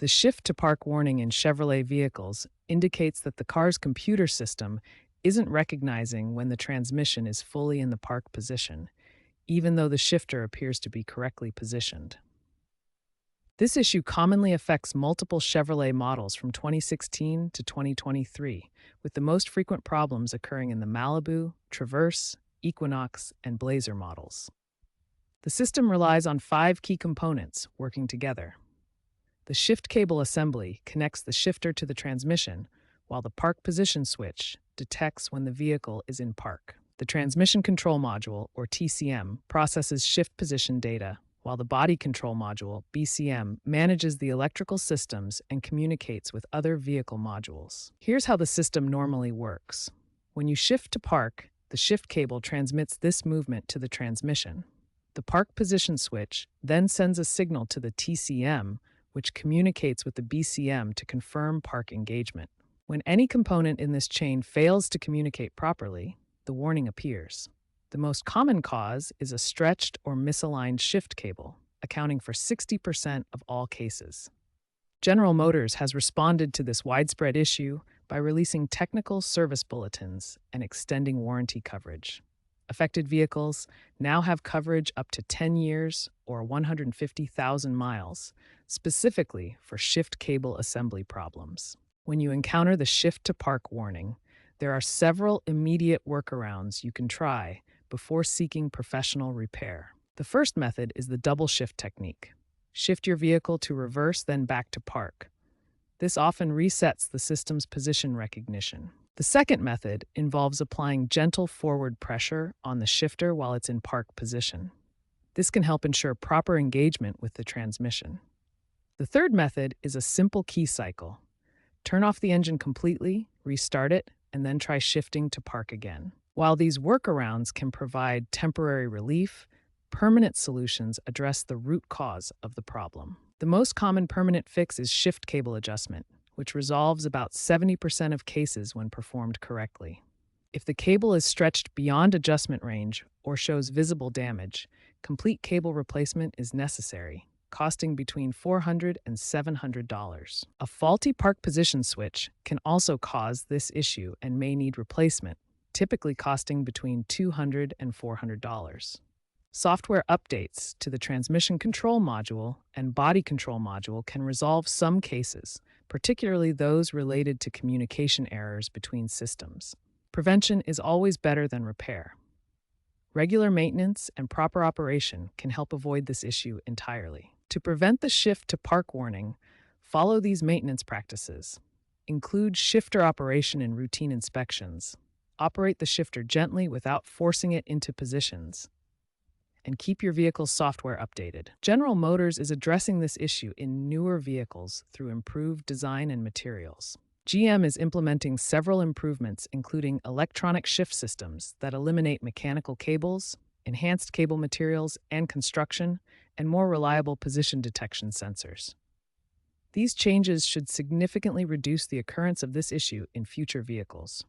The shift to park warning in Chevrolet vehicles indicates that the car's computer system isn't recognizing when the transmission is fully in the park position, even though the shifter appears to be correctly positioned. This issue commonly affects multiple Chevrolet models from 2016 to 2023, with the most frequent problems occurring in the Malibu, Traverse, Equinox, and Blazer models. The system relies on 5 key components working together. The shift cable assembly connects the shifter to the transmission, while the park position switch detects when the vehicle is in park. The transmission control module, or TCM, processes shift position data, while the body control module, BCM, manages the electrical systems and communicates with other vehicle modules. Here's how the system normally works. When you shift to park, the shift cable transmits this movement to the transmission. The park position switch then sends a signal to the TCM, which communicates with the BCM to confirm park engagement. When any component in this chain fails to communicate properly, the warning appears. The most common cause is a stretched or misaligned shift cable, accounting for 60% of all cases. General Motors has responded to this widespread issue by releasing technical service bulletins and extending warranty coverage. Affected vehicles now have coverage up to 10 years or 150,000 miles, specifically for shift cable assembly problems. When you encounter the shift to park warning, there are several immediate workarounds you can try before seeking professional repair. The first method is the double shift technique. Shift your vehicle to reverse, then back to park. This often resets the system's position recognition. The second method involves applying gentle forward pressure on the shifter while it's in park position. This can help ensure proper engagement with the transmission. The third method is a simple key cycle. Turn off the engine completely, restart it, and then try shifting to park again. While these workarounds can provide temporary relief, permanent solutions address the root cause of the problem. The most common permanent fix is shift cable adjustment, which resolves about 70% of cases when performed correctly. If the cable is stretched beyond adjustment range or shows visible damage, complete cable replacement is necessary, costing between $400 and $700. A faulty park position switch can also cause this issue and may need replacement, typically costing between $200 and $400. Software updates to the transmission control module and body control module can resolve some cases, particularly those related to communication errors between systems. Prevention is always better than repair. Regular maintenance and proper operation can help avoid this issue entirely. To prevent the shift to park warning, follow these maintenance practices. Include shifter operation in routine inspections. Operate the shifter gently without forcing it into positions. And keep your vehicle's software updated. General Motors is addressing this issue in newer vehicles through improved design and materials. GM is implementing several improvements, including electronic shift systems that eliminate mechanical cables, enhanced cable materials and construction, and more reliable position detection sensors. These changes should significantly reduce the occurrence of this issue in future vehicles.